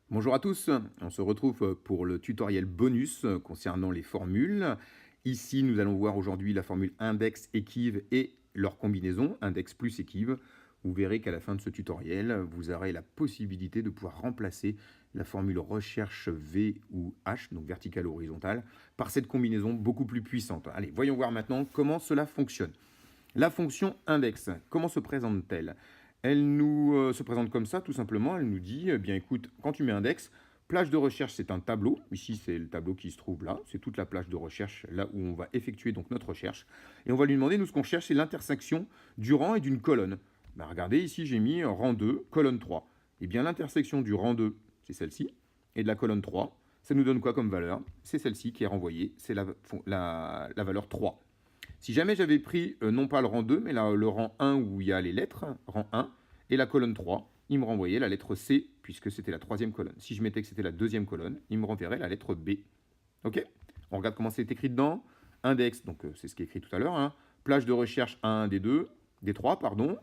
Bonjour à tous, on se retrouve pour le tutoriel bonus concernant les formules. Ici, nous allons voir aujourd'hui la formule index, équive et leur combinaison, index plus équive. Vous verrez qu'à la fin de ce tutoriel, vous aurez la possibilité de pouvoir remplacer la formule recherche V ou H, donc verticale ou horizontale, par cette combinaison beaucoup plus puissante. Allez, voyons voir maintenant comment cela fonctionne. La fonction index, comment se présente-t-elle? Elle nous se présente comme ça, tout simplement. Elle nous dit, eh bien écoute, quand tu mets index, plage de recherche, c'est un tableau. Ici, c'est le tableau qui se trouve là. C'est toute la plage de recherche, là où on va effectuer donc notre recherche. Et on va lui demander, nous, ce qu'on cherche, c'est l'intersection du rang et d'une colonne. Ben, regardez, ici, j'ai mis rang 2, colonne 3. Eh bien, l'intersection du rang 2, c'est celle-ci, et de la colonne 3, ça nous donne quoi comme valeur? C'est celle-ci qui est renvoyée, c'est la valeur 3. Si jamais j'avais pris non pas le rang 2, mais le rang 1 où il y a les lettres, rang 1, et la colonne 3, il me renvoyait la lettre C, puisque c'était la troisième colonne. Si je mettais que c'était la deuxième colonne, il me renverrait la lettre B. Ok? On regarde comment c'est écrit dedans. Index, donc c'est ce qui est écrit tout à l'heure. Hein. Plage de recherche A1, D2, D3, pardon.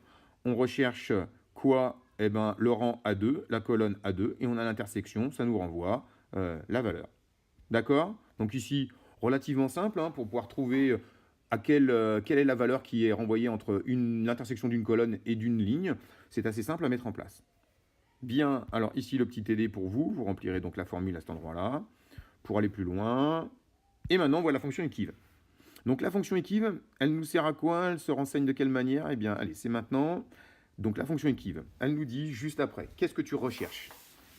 On recherche quoi? Eh ben, le rang A2, la colonne A2, et on a l'intersection, ça nous renvoie la valeur. D'accord? Donc ici, relativement simple, hein, pour pouvoir trouver quelle est la valeur qui est renvoyée entre l'intersection d'une colonne et d'une ligne. C'est assez simple à mettre en place. Bien, alors ici le petit TD pour vous, vous remplirez donc la formule à cet endroit-là, pour aller plus loin. Et maintenant, voilà la fonction équive. Donc la fonction équive, elle nous sert à quoi? Elle se renseigne de quelle manière? Eh bien, allez, c'est maintenant. Donc la fonction équive, elle nous dit juste après, qu'est-ce que tu recherches?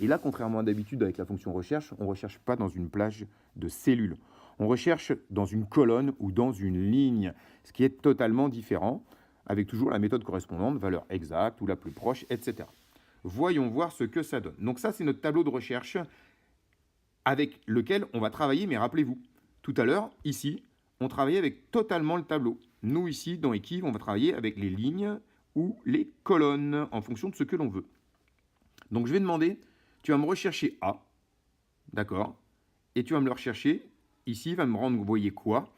Et là, contrairement à d'habitude avec la fonction recherche, on ne recherche pas dans une plage de cellules. On recherche dans une colonne ou dans une ligne, ce qui est totalement différent, avec toujours la méthode correspondante, valeur exacte ou la plus proche, etc. Voyons voir ce que ça donne. Donc ça, c'est notre tableau de recherche avec lequel on va travailler, mais rappelez-vous, tout à l'heure, ici, on travaillait avec totalement le tableau. Nous, ici, dans Equive, on va travailler avec les lignes ou les colonnes, en fonction de ce que l'on veut. Donc je vais demander, tu vas me rechercher A, d'accord? Et tu vas me le rechercher, ici, il va me renvoyer quoi?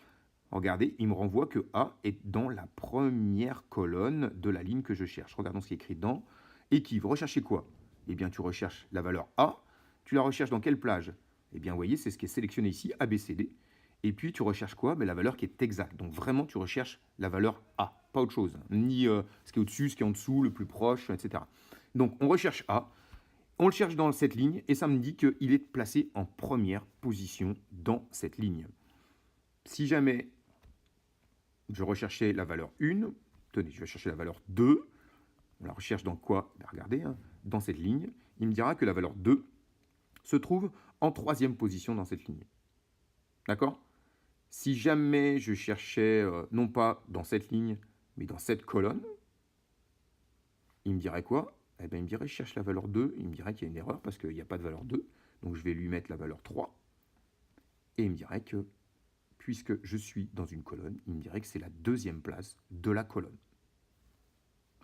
Regardez, il me renvoie que A est dans la première colonne de la ligne que je cherche. Regardons ce qui est écrit dedans. Equive, rechercher quoi? Eh bien, tu recherches la valeur A. Tu la recherches dans quelle plage? Eh bien, vous voyez, c'est ce qui est sélectionné ici, A, B, C, D. Et puis, tu recherches quoi? La valeur qui est exacte. Donc, vraiment, tu recherches la valeur A, pas autre chose. Ni ce qui est au-dessus, ce qui est en dessous, le plus proche, etc. Donc, on recherche A. On le cherche dans cette ligne et ça me dit qu'il est placé en première position dans cette ligne. Si jamais je recherchais la valeur 1, tenez, je vais chercher la valeur 2, on la recherche dans quoi? Ben regardez, hein, dans cette ligne, il me dira que la valeur 2 se trouve en troisième position dans cette ligne. D'accord? Si jamais je cherchais, non pas dans cette ligne, mais dans cette colonne, il me dirait quoi? Eh bien, il me dirait, je cherche la valeur 2, il me dirait qu'il y a une erreur parce qu'il n'y a pas de valeur 2, donc je vais lui mettre la valeur 3, et il me dirait que, puisque je suis dans une colonne, il me dirait que c'est la deuxième place de la colonne.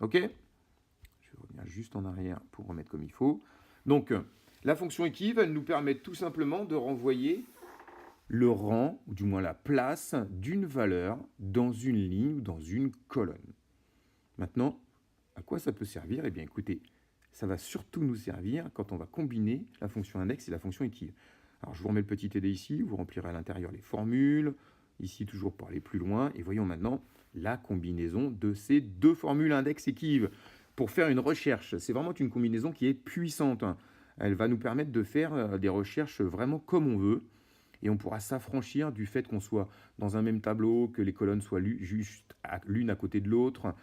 Ok? Je reviens juste en arrière pour remettre comme il faut. Donc, la fonction équive, elle nous permet tout simplement de renvoyer le rang, ou du moins la place, d'une valeur dans une ligne ou dans une colonne. Maintenant, à quoi ça peut servir? Eh bien, écoutez, ça va surtout nous servir quand on va combiner la fonction index et la fonction équive. Alors, je vous remets le petit TD ici, vous remplirez à l'intérieur les formules, ici toujours pour aller plus loin, et voyons maintenant la combinaison de ces deux formules index-équive. Pour faire une recherche, c'est vraiment une combinaison qui est puissante. Elle va nous permettre de faire des recherches vraiment comme on veut, et on pourra s'affranchir du fait qu'on soit dans un même tableau, que les colonnes soient juste l'une à côté de l'autre,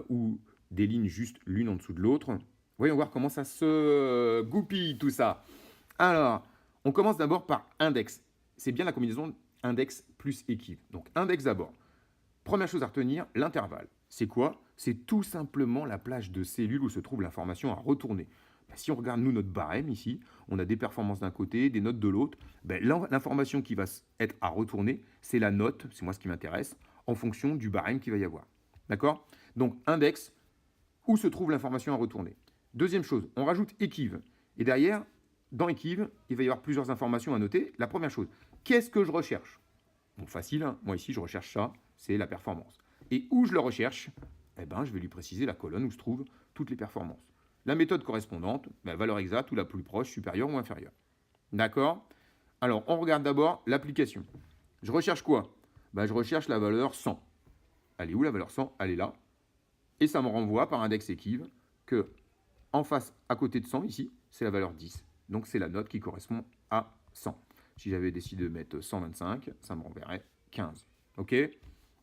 ou des lignes juste l'une en dessous de l'autre. Voyons voir comment ça se goupille tout ça. Alors, on commence d'abord par index. C'est bien la combinaison index plus équive. Donc index d'abord. Première chose à retenir, l'intervalle. C'est quoi? C'est tout simplement la plage de cellules où se trouve l'information à retourner. Ben, si on regarde nous notre barème ici, on a des performances d'un côté, des notes de l'autre. Ben, l'information qui va être à retourner, c'est la note, c'est moi ce qui m'intéresse, en fonction du barème qu'il va y avoir. D'accord? Donc index, où se trouve l'information à retourner. Deuxième chose, on rajoute équive. Et derrière, dans équive, il va y avoir plusieurs informations à noter. La première chose, qu'est-ce que je recherche? Bon, facile, hein. Moi ici je recherche ça, c'est la performance. Et où je le recherche? Eh ben, je vais lui préciser la colonne où se trouvent toutes les performances. la méthode correspondante, la valeur exacte ou la plus proche, supérieure ou inférieure. D'accord? Alors, on regarde d'abord l'application. Je recherche quoi? Je recherche la valeur 100. Elle est où la valeur 100? Elle est là. Et ça me renvoie par index équive que en face, à côté de 100, ici, c'est la valeur 10. Donc, c'est la note qui correspond à 100. Si j'avais décidé de mettre 125, ça me renverrait 15. OK?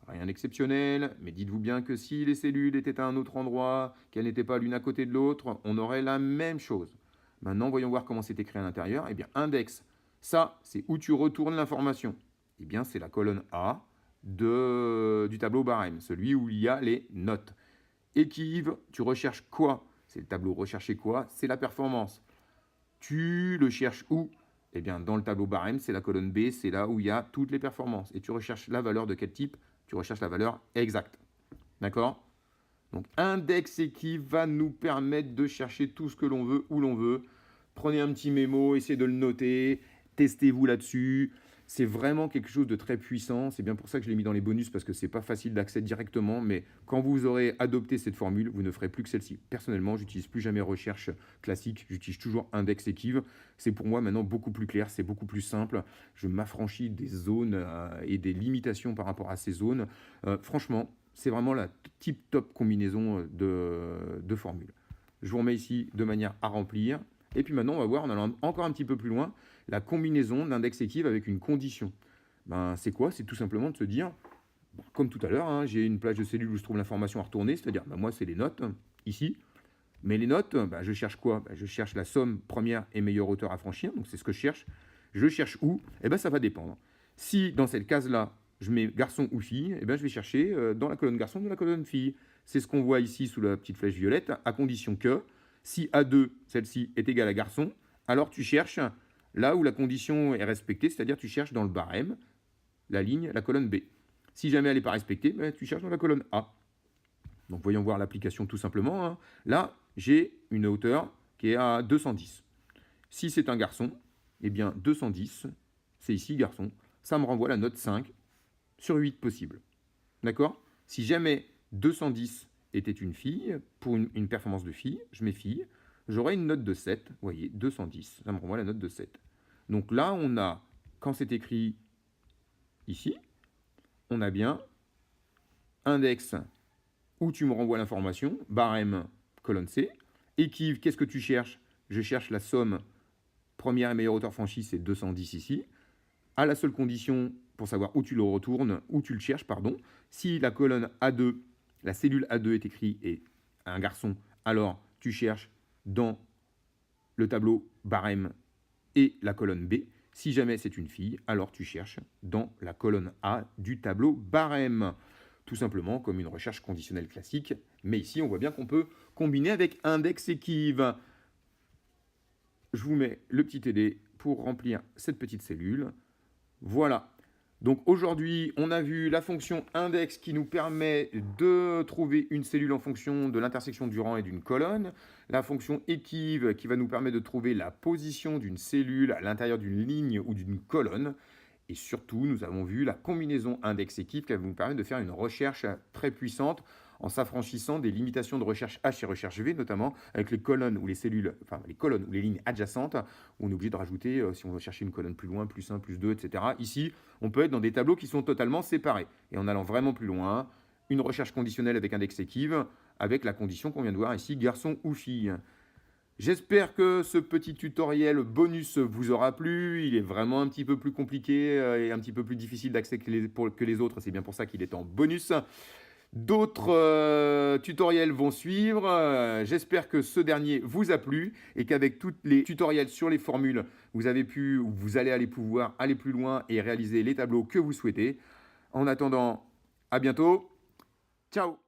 Rien d'exceptionnel, mais dites-vous bien que si les cellules étaient à un autre endroit, qu'elles n'étaient pas l'une à côté de l'autre, on aurait la même chose. Maintenant, voyons voir comment c'est écrit à l'intérieur. Eh bien, index, ça, c'est où tu retournes l'information. Eh bien, c'est la colonne A du tableau barème, celui où il y a les notes. Équive, tu recherches quoi? C'est le tableau rechercher quoi? C'est la performance. Tu le cherches où? Eh bien, dans le tableau barème, c'est la colonne B, c'est là où il y a toutes les performances. Et tu recherches la valeur de quel type? Tu recherches la valeur exacte. D'accord? Donc, index équive va nous permettre de chercher tout ce que l'on veut, où l'on veut. Prenez un petit mémo, essayez de le noter, testez-vous là-dessus. C'est vraiment quelque chose de très puissant. C'est bien pour ça que je l'ai mis dans les bonus, parce que ce n'est pas facile d'accès directement. Mais quand vous aurez adopté cette formule, vous ne ferez plus que celle-ci. Personnellement, j'utilise plus jamais recherche classique. J'utilise toujours index équive. C'est pour moi maintenant beaucoup plus clair, c'est beaucoup plus simple. Je m'affranchis des zones et des limitations par rapport à ces zones. Franchement, c'est vraiment la tip-top combinaison de formules. Je vous remets ici de manière à remplir. Et puis maintenant, on va voir, en allant encore un petit peu plus loin, la combinaison d'index équive avec une condition. C'est quoi? C'est tout simplement de se dire, comme tout à l'heure, hein, j'ai une plage de cellules où je trouve l'information à retourner, c'est-à-dire, moi, c'est les notes, ici. Mais les notes, je cherche quoi? Je cherche la somme première et meilleure hauteur à franchir, donc c'est ce que je cherche. Je cherche où? Ça va dépendre. Si, dans cette case-là, je mets garçon ou fille, je vais chercher dans la colonne garçon, dans la colonne fille. C'est ce qu'on voit ici sous la petite flèche violette, à condition que, si A2, celle-ci, est égale à garçon, alors tu cherches là où la condition est respectée, c'est-à-dire tu cherches dans le barème la ligne, la colonne B. Si jamais elle n'est pas respectée, tu cherches dans la colonne A. Donc voyons voir l'application tout simplement. Hein. Là, j'ai une hauteur qui est à 210. Si c'est un garçon, eh bien 210, c'est ici garçon. Ça me renvoie la note 5 sur 8 possible. D'accord? Si jamais 210 était une fille, pour une performance de fille, je mets fille, j'aurai une note de 7. Vous voyez, 210, ça me renvoie la note de 7. Donc là, on a, quand c'est écrit ici, on a bien index où tu me renvoies l'information, barème, colonne C. Équive, qu'est-ce que tu cherches? Je cherche la somme première et meilleure hauteur franchie, c'est 210 ici. À la seule condition, pour savoir où tu le retournes, où tu le cherches, pardon, si la colonne A2, la cellule A2 est écrite et un garçon, alors tu cherches dans le tableau barème et la colonne B. Si jamais c'est une fille, alors tu cherches dans la colonne A du tableau barème. Tout simplement comme une recherche conditionnelle classique. Mais ici, on voit bien qu'on peut combiner avec index équive. Je vous mets le petit TD pour remplir cette petite cellule. Voilà. Donc aujourd'hui, on a vu la fonction index qui nous permet de trouver une cellule en fonction de l'intersection du rang et d'une colonne. La fonction équive qui va nous permettre de trouver la position d'une cellule à l'intérieur d'une ligne ou d'une colonne. Et surtout, nous avons vu la combinaison index-équive qui va nous permettre de faire une recherche très puissante en s'affranchissant des limitations de recherche H et recherche V, notamment avec les colonnes ou les cellules, enfin les colonnes ou les lignes adjacentes, où on est obligé de rajouter, si on veut chercher une colonne plus loin, plus 1, plus 2, etc. Ici, on peut être dans des tableaux qui sont totalement séparés. Et en allant vraiment plus loin, une recherche conditionnelle avec index-équive, avec la condition qu'on vient de voir ici, garçon ou fille. J'espère que ce petit tutoriel bonus vous aura plu. Il est vraiment un petit peu plus compliqué et un petit peu plus difficile d'accès que les autres. C'est bien pour ça qu'il est en bonus. D'autres tutoriels vont suivre. J'espère que ce dernier vous a plu et qu'avec tous les tutoriels sur les formules, vous avez pu ou vous allez aller pouvoir aller plus loin et réaliser les tableaux que vous souhaitez. En attendant, à bientôt. Ciao!